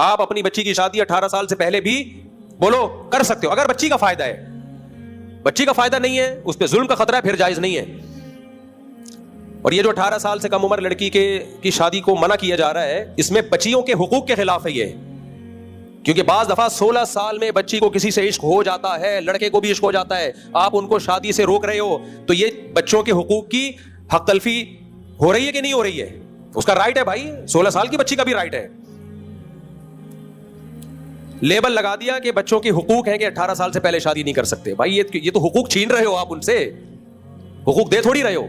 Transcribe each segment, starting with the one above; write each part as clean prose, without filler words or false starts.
आप अपनी बच्ची की शादी 18 साल से पहले भी बोलो कर सकते हो, अगर बच्ची का फायदा है। बच्ची का फायदा नहीं है, उस पर जुल्म का खतरा है, फिर जायज नहीं है। और ये जो 18 साल से कम उम्र लड़की की शादी को मना किया जा रहा है, इसमें बच्चियों के हुकूक के खिलाफ है ये। क्योंकि बाज दफा 16 साल में बच्ची को किसी से इश्क हो जाता है, लड़के को भी इश्क हो जाता है, आप उनको शादी से रोक रहे हो, तो ये बच्चों के हुकूक की हक तलफी हो रही है कि नहीं हो रही है? उसका राइट है भाई, 16 साल की बच्ची का भी राइट है। लेबल लगा दिया कि बच्चों के हुकूक है कि 18 साल से पहले शादी नहीं कर सकते। भाई ये तो हुकूक छीन रहे हो आप उनसे, हुकूक दे थोड़ी रहे हो।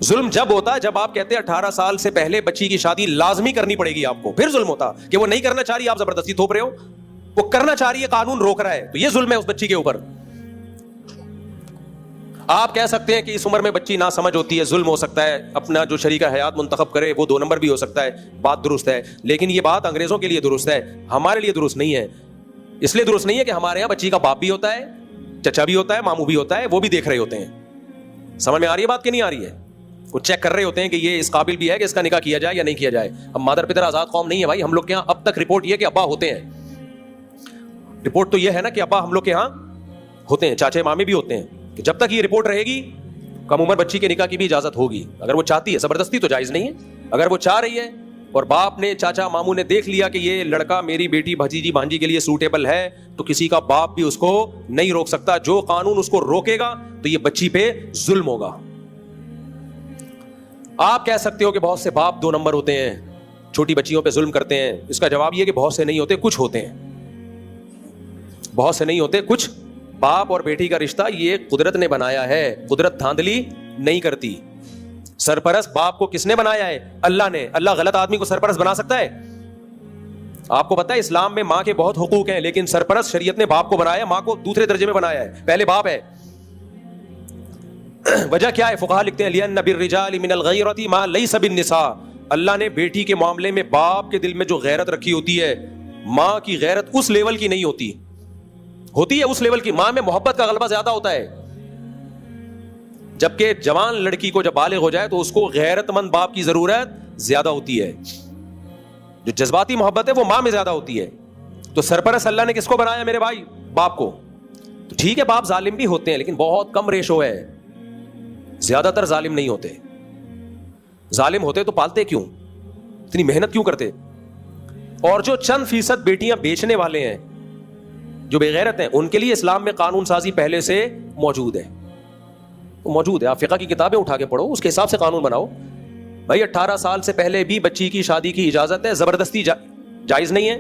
जुल्म जब होता जब आप कहते 18 साल से पहले बच्ची की शादी लाजमी करनी पड़ेगी आपको, फिर जुल्म होता। कि वो नहीं करना चाह रही, आप जबरदस्ती थोप रहे हो। वो करना चाह रही है, कानून रोक रहा है, तो ये जुल्म है उस बच्ची के ऊपर। आप कह सकते हैं कि इस उम्र में बच्ची ना समझ होती है, जुल्म हो सकता है, अपना जो शरीका हयात मुंतखब करे वो 2 नंबर भी हो सकता है, बात दुरुस्त है। लेकिन ये बात अंग्रेजों के लिए दुरुस्त है, हमारे लिए दुरुस्त नहीं है। इसलिए दुरुस्त नहीं है कि हमारे यहां बच्ची का बाप भी होता है, चचा भी होता है, मामू भी होता है, वो भी देख रहे होते हैं। समझ में आ रही है बात कि नहीं आ रही है? वो चेक कर रहे होते हैं कि ये इस काबिल भी है कि इसका निकाह किया जाए या नहीं किया जाए। अब मादर पितर आजाद कौम नहीं है भाई, हम लोग के यहाँ अब तक रिपोर्ट ये कि अब्बा होते हैं। रिपोर्ट तो ये है ना कि अब्बा हम लोग के यहाँ होते हैं, चाचे मामे भी होते हैं। कि जब तक ये रिपोर्ट रहेगी, कम उम्र बच्ची के निकाह की भी इजाजत होगी, अगर वो चाहती है। जबरदस्ती तो जायज नहीं है। अगर वो चाह रही है और बाप ने, चाचा मामू ने देख लिया कि ये लड़का मेरी बेटी भतीजी भांजी के लिए सूटेबल है, तो किसी का बाप भी उसको नहीं रोक सकता। जो कानून उसको रोकेगा तो ये बच्ची पे जुल्म होगा। आप कह सकते हो कि बहुत से बाप 2 नंबर होते हैं, छोटी बच्चियों पे जुल्म करते हैं। इसका जवाब ये कि बहुत से नहीं होते, कुछ होते हैं। बहुत से नहीं होते, कुछ। बाप और बेटी का रिश्ता ये कुदरत ने बनाया है, कुदरत धांधली नहीं करती। सरपरस्त बाप को किसने बनाया है? अल्लाह ने। अल्लाह गलत आदमी को सरपरस्त बना सकता है? आपको पता है इस्लाम में मां के बहुत हुकूक हैं, लेकिन सरपरस्त शरीयत ने बाप को बनाया, मां को दूसरे दर्जे में बनाया है, पहले बाप है। वजह क्या है? फुक़हा लिखते हैं लिअन्न बिर्रिजालि मिनल गैरति मा लैसा बिन्निसा। अल्लाह ने बेटी के मामले में बाप के दिल में जो गैरत रखी होती है, मां की गैरत उस लेवल की नहीं होती। होती है उस लेवल की, मां में मोहब्बत का गलबा ज्यादा होता है। जबकि जवान लड़की को जब बालिग हो जाए तो उसको गैरतमंद बाप की जरूरत ज्यादा होती है। जो जज्बाती मोहब्बत है वो मां में ज्यादा होती है। तो सरपरस्त अल्लाह ने किसको बनाया मेरे भाई? बाप को। तो ठीक है, बाप जालिम भी होते हैं, लेकिन बहुत कम रेशो है, ज्यादातर जालिम नहीं होते। जालिम होते तो पालते क्यों, इतनी मेहनत क्यों करते? और जो चंद फीसद बेटियां बेचने वाले हैं, जो बेगैरत हैं, उनके लिए इस्लाम में कानून साजी पहले से मौजूद है। तो मौजूद है, आप फिक़ा की किताबें उठा के पढ़ो, उसके हिसाब से कानून बनाओ। भाई 18 साल से पहले भी बच्ची की शादी की इजाजत है, जबरदस्ती जायज नहीं है।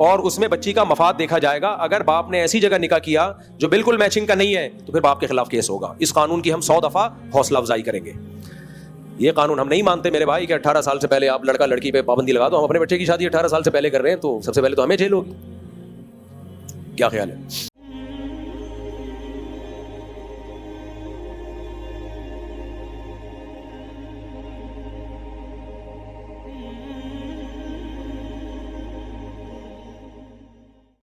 और उसमें बच्ची का मफाद देखा जाएगा। अगर बाप ने ऐसी जगह निकाह किया जो बिल्कुल मैचिंग का नहीं है, तो फिर बाप के खिलाफ केस होगा। इस कानून की हम 100 दफा हौसला अफजाई करेंगे। ये कानून हम नहीं मानते मेरे भाई कि 18 साल से पहले आप लड़का लड़की पे पाबंदी लगा दो। हम अपने बच्चे की शादी 18 साल से पहले कर रहे हैं, तो सबसे पहले तो हमें जेल होगी। क्या ख्याल है?